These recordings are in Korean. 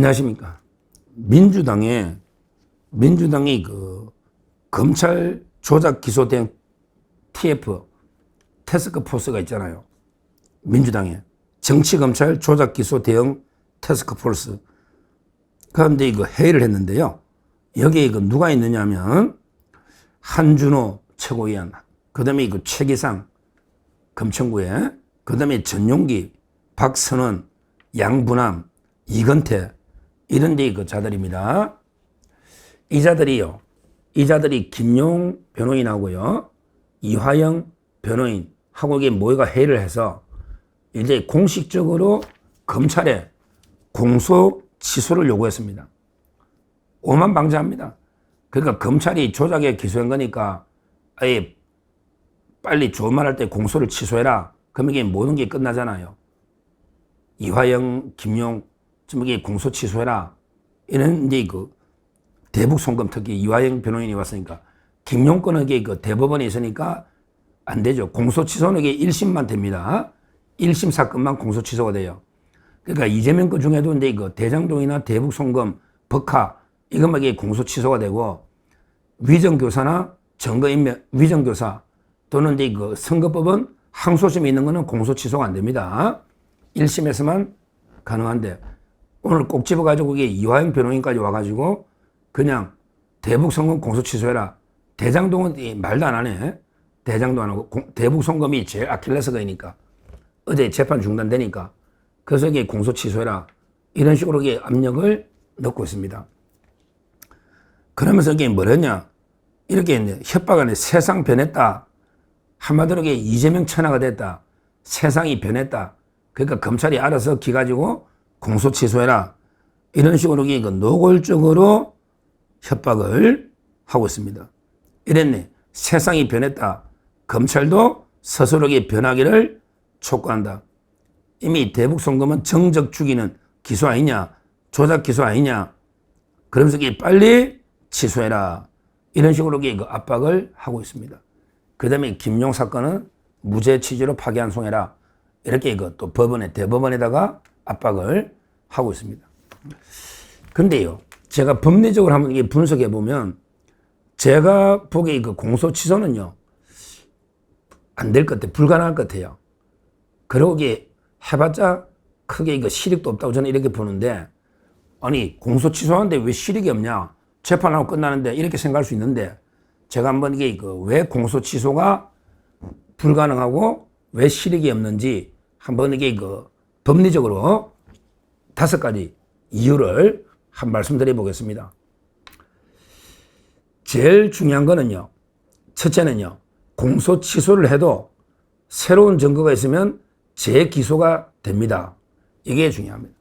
안녕하십니까. 민주당이 그 검찰 조작 기소된 TF 태스크포스가 있잖아요. 민주당에 정치검찰 조작 기소 대응 태스크포스. 그런데 이거 회의를 했는데요. 여기에 이거 누가 있느냐 하면 한준호 최고위원, 그 다음에 이거 최기상 검청구에, 그 다음에 전용기, 박선원, 양부남, 이건태, 이런 데 그 자들입니다. 이 자들이 김용 변호인하고요, 이화영 변호인하고 이게 모여가 회의를 해서 이제 공식적으로 검찰에 공소 취소를 요구했습니다. 오만방자합니다. 그러니까 검찰이 조작에 기소한 거니까 아예 빨리 좋은 말 할 때 공소를 취소해라. 그러면 이게 모든 게 끝나잖아요. 이화영, 김용, 좀 이게 공소 취소해라. 이런 이제 그 대북 송금, 특히 이화영 변호인이 왔으니까 김용 건은 이게 그 대법원에 있으니까 안 되죠. 공소 취소는 이게 1심만 됩니다. 1심 사건만 공소 취소가 돼요. 그러니까 이재명 거 중에도 이제 그 대장동이나 대북 송금, 법카 이것만 이게 공소 취소가 되고, 위정교사나 증거인멸, 위정교사 또는 이제 그 선거법은 항소심에 있는 거는 공소 취소가 안 됩니다. 1심에서만 가능한데, 오늘 꼭 집어가지고 이게 이화영 변호인까지 와가지고 그냥 대북 송금 공소 취소해라. 대장동은 말도 안 하네. 대장도 안 하고 대북 송금이 제일 아킬레스건이니까 어제 재판 중단되니까 그래서 이게 공소 취소해라. 이런 식으로 이게 압력을 넣고 있습니다. 그러면서 이게 뭐랬냐? 이렇게 이제 협박하네. 세상 변했다. 한마디로 이게 이재명 천하가 됐다. 세상이 변했다. 그러니까 검찰이 알아서 기 가지고 공소 취소해라. 이런 식으로 이게 노골적으로 협박을 하고 있습니다. 이랬네. 세상이 변했다. 검찰도 스스로에게 변하기를 촉구한다. 이미 대북 송금은 정적 죽이는 기소 아니냐, 조작 기소 아니냐. 그러면서 이게 빨리 취소해라. 이런 식으로 이게 압박을 하고 있습니다. 그 다음에 김용 사건은 무죄 취지로 파기환송해라. 이렇게 또 법원에, 대법원에다가 압박을 하고 있습니다. 근데요, 제가 법리적으로 한번 이게 분석해 보면, 제가 보기에 그 공소 취소는요, 안 될 것 같아요. 불가능할 것 같아요. 그러고 이게 해봤자 크게 이거 실익도 없다고 저는 이렇게 보는데, 아니, 공소 취소하는데 왜 실익이 없냐? 재판하고 끝나는데 이렇게 생각할 수 있는데, 제가 한번 이게 왜 공소 취소가 불가능하고 왜 실익이 없는지 한번 이게 법리적으로 5가지 이유를 한 말씀드려 보겠습니다. 제일 중요한 거는요, 첫째는요, 공소 취소를 해도 새로운 증거가 있으면 재기소가 됩니다. 이게 중요합니다.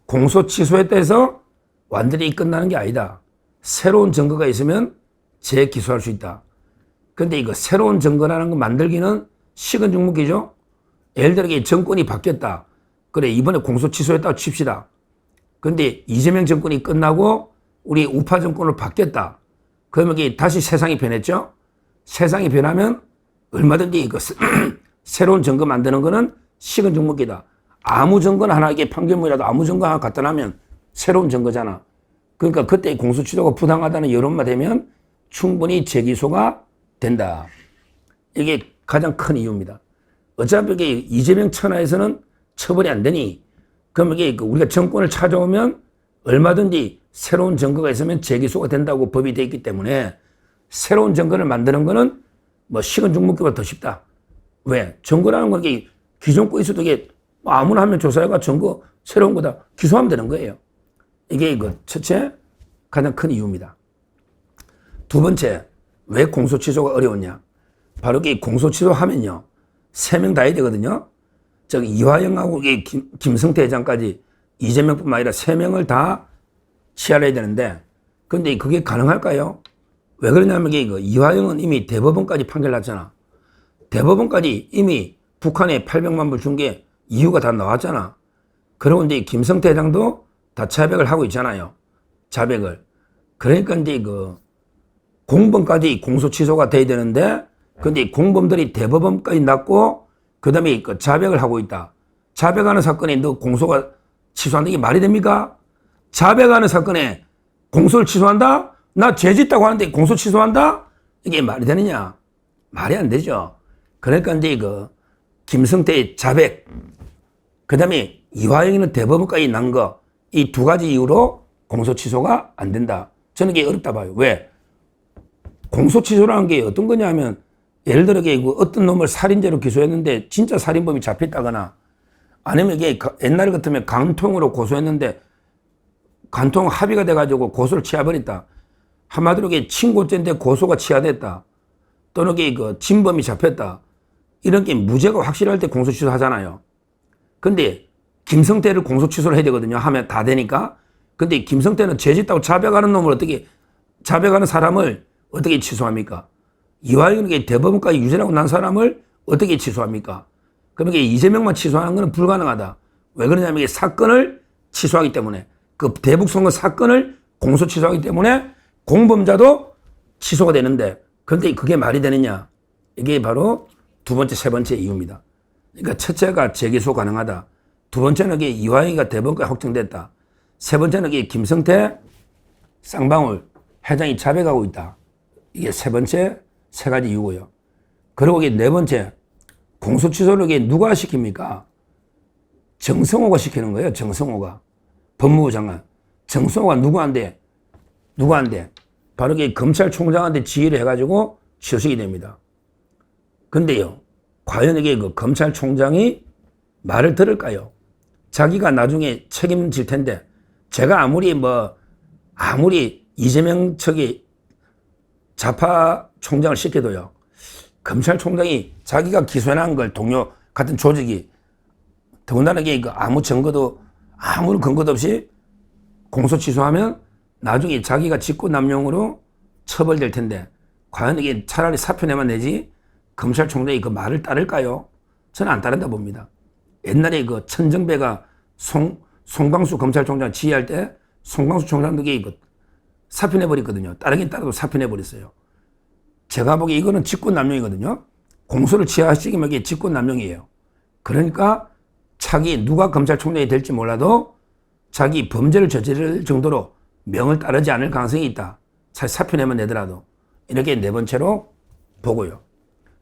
공소 취소했다 해서 완전히 끝나는 게 아니다. 새로운 증거가 있으면 재기소할 수 있다. 근데 이거 새로운 증거라는 거 만들기는 식은 죽먹기죠. 예를 들어 정권이 바뀌었다. 그래, 이번에 공소 취소했다고 칩시다. 근데 이재명 정권이 끝나고 우리 우파 정권으로 바뀌었다. 그러면 이게 다시 세상이 변했죠? 세상이 변하면 얼마든지 이거 새로운 증거 만드는 거는 식은 죽먹기다. 아무 증거나 하나, 이게 판결문이라도 아무 증거 하나 갖다 놔면 새로운 증거잖아. 그러니까 그때 공소 취소가 부당하다는 여론만 되면 충분히 재기소가 된다. 이게 가장 큰 이유입니다. 어차피 이게 이재명 천하에서는 처벌이 안 되니, 그럼 이게 우리가 정권을 찾아오면 얼마든지 새로운 증거가 있으면 재기소가 된다고 법이 되어 있기 때문에 새로운 증거를 만드는 거는 뭐 식은 죽먹기보다 더 쉽다. 왜? 증거라는 건 이게 기존 거 있어도 이게 아무나 하면 조사해가 증거 새로운 거다 기소하면 되는 거예요. 이게 첫째 가장 큰 이유입니다. 두 번째, 왜 공소 취소가 어려웠냐? 바로 이게 공소 취소하면요, 3명 다 해야 되거든요. 저기 이화영하고 김성태 회장까지 이재명뿐만 아니라 3명을 다 치아해야 되는데, 근데 그게 가능할까요? 왜 그러냐면 이게 이화영은 이미 대법원까지 판결 났잖아. 대법원까지 이미 북한에 800만 불 준 게 이유가 다 나왔잖아. 그리고 이제 김성태 회장도 다 자백을 하고 있잖아요. 자백을. 그러니까 이제 공범까지 공소 취소가 돼야 되는데, 근데 공범들이 대법원까지 났고, 그 다음에 자백을 하고 있다. 자백하는 사건에 너 공소가 취소한다는 게 말이 됩니까? 자백하는 사건에 공소를 취소한다? 나 죄 짓다고 하는데 공소 취소한다? 이게 말이 되느냐? 말이 안 되죠. 그러니까 이제 김성태의 자백, 그 다음에 이화영이는 대법원까지 난 거, 이 두 가지 이유로 공소 취소가 안 된다. 저는 이게 어렵다 봐요. 왜? 공소 취소라는 게 어떤 거냐 하면, 예를 들어 어떤 놈을 살인죄로 기소했는데 진짜 살인범이 잡혔다거나, 아니면 이게 옛날 같으면 간통으로 고소했는데 간통 합의가 돼가지고 고소를 취하버렸다. 한마디로 이게 친고죄인데 고소가 취하됐다. 또는 이게 진범이 잡혔다. 이런 게 무죄가 확실할 때 공소 취소하잖아요. 근데 김성태를 공소 취소를 해야 되거든요. 하면 다 되니까. 근데 김성태는 죄 짓다고 자백하는 놈을 자백하는 사람을 어떻게 취소합니까? 이화영에게 대법원까지 유죄라고 난 사람을 어떻게 취소합니까? 그러면 이재명만 취소하는 것은 불가능하다. 왜 그러냐면 이게 사건을 취소하기 때문에, 그 대북 선거 사건을 공소 취소하기 때문에 공범자도 취소가 되는데, 그런데 그게 말이 되느냐? 이게 바로 두 번째, 세 번째 이유입니다. 그러니까 첫째가 재기소 가능하다. 두 번째는 이게 이화영이가 대법원까지 확정됐다. 세 번째는 이게 김성태, 쌍방울 회장이 자백하고 있다. 이게 세 번째, 세 가지 이유고요. 그리고 이게 네 번째, 공소 취소를 이게 누가 시킵니까? 정성호가 시키는 거예요. 정성호가. 법무부 장관. 정성호가 누구한테? 바로 이게 검찰총장한테 지휘를 해가지고 취소시키게 됩니다. 근데요, 과연 이게 검찰총장이 말을 들을까요? 자기가 나중에 책임질 텐데, 제가 아무리 이재명 측이 좌파 총장을 시켜도요, 검찰총장이 자기가 기소해놓은 걸 동료 같은 조직이 더군다나 이게 아무 증거도 아무런 근거도 없이 공소 취소하면 나중에 자기가 직권남용으로 처벌될 텐데, 과연 이게 차라리 사표내만 내지 검찰총장이 그 말을 따를까요? 저는 안 따른다 봅니다. 옛날에 천정배가 송광수 검찰총장 지휘할 때 송광수 총장도 사표내버렸거든요. 따르긴 따라도 사표내버렸어요. 제가 보기에 이거는 직권남용이거든요. 공소를 취하시키면 이게 직권남용이에요. 그러니까 자기 누가 검찰총장이 될지 몰라도 자기 범죄를 저지를 정도로 명을 따르지 않을 가능성이 있다. 사표내면 내더라도. 이렇게 네 번째로 보고요.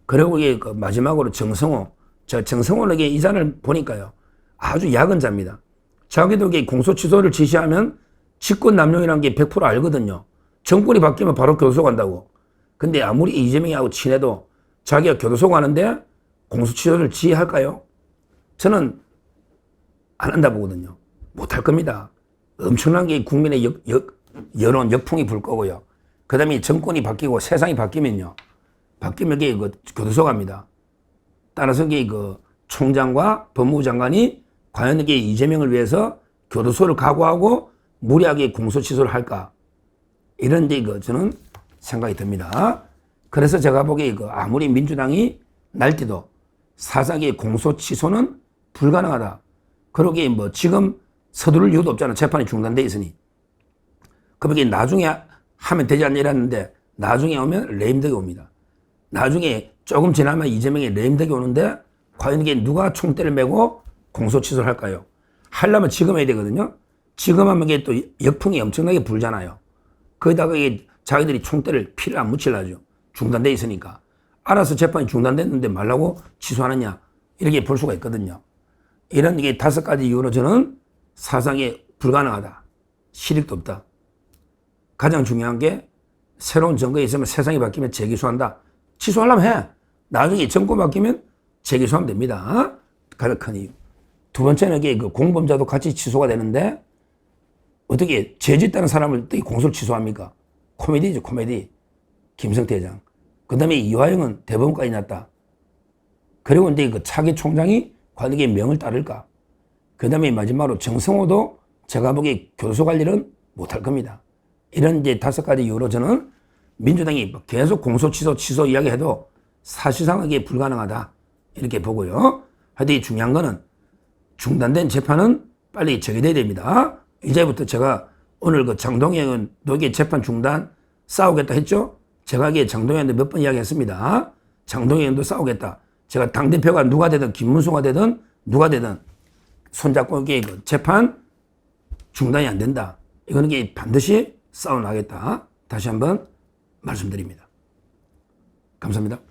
그리고 이게 마지막으로 정성호는 이 자를 보니까요, 아주 야근자입니다. 자기도 이게 공소 취소를 지시하면 직권남용이라는 게 100% 알거든요. 정권이 바뀌면 바로 교도소 간다고. 근데 아무리 이재명하고 친해도 자기가 교도소 가는데 공소 취소를 지휘할까요? 저는 안 한다 보거든요. 못할 겁니다. 엄청난 게 국민의 여론, 역풍이 불 거고요. 그 다음에 정권이 바뀌고 세상이 바뀌면 이게 교도소 갑니다. 따라서 이게 총장과 법무부 장관이 과연 이게 이재명을 위해서 교도소를 각오하고 무리하게 공소 취소를 할까? 이런 데 저는 생각이 듭니다. 그래서 제가 보기에 아무리 민주당이 날뛰도 사상의 공소 취소는 불가능하다. 그러기에 지금 서두를 이유도 없잖아. 재판이 중단돼 있으니. 그럼 이게 나중에 하면 되지 않냐 이랬는데, 나중에 오면 레임덕이 옵니다. 나중에 조금 지나면 이재명이 레임덕이 오는데, 과연 이게 누가 총대를 메고 공소 취소를 할까요? 하려면 지금 해야 되거든요. 지금 하면 이게 또 역풍이 엄청나게 불잖아요. 거기다가 이게 자기들이 총대를 피를 안 묻히려죠. 중단돼 있으니까. 알아서 재판이 중단됐는데 말라고 취소하느냐, 이렇게 볼 수가 있거든요. 이런 이게 5가지 이유로 저는 사상에 불가능하다. 실익도 없다. 가장 중요한 게 새로운 정권이 있으면 세상이 바뀌면 재기소한다. 취소하려면 해. 나중에 정권 바뀌면 재기소하면 됩니다. 가장 큰 이유. 두 번째는 이게 공범자도 같이 취소가 되는데, 어떻게 죄 짓다는 사람을 어떻게 공소를 취소합니까? 코미디죠, 코미디. 김성태 회장. 그 다음에 이화영은 대법원까지 났다. 그리고 이제 차기 총장이 과연 이게 명을 따를까? 그 다음에 마지막으로 정성호도 제가 보기에 교도소 갈 일은 못할 겁니다. 이런 이제 5가지 이유로 저는 민주당이 계속 공소 취소 이야기해도 사실상 이게 불가능하다. 이렇게 보고요. 하여튼 중요한 거는 중단된 재판은 빨리 재개돼야 됩니다. 이제부터 제가 오늘 장동혁은 너에게 재판 중단 싸우겠다 했죠? 제가 이게 장동혁한테 몇 번 이야기했습니다. 장동혁도 싸우겠다. 제가 당대표가 누가 되든 김문수가 되든 누가 되든 손잡고 이게 재판 중단이 안 된다. 이거는 반드시 싸워나가겠다. 다시 한번 말씀드립니다. 감사합니다.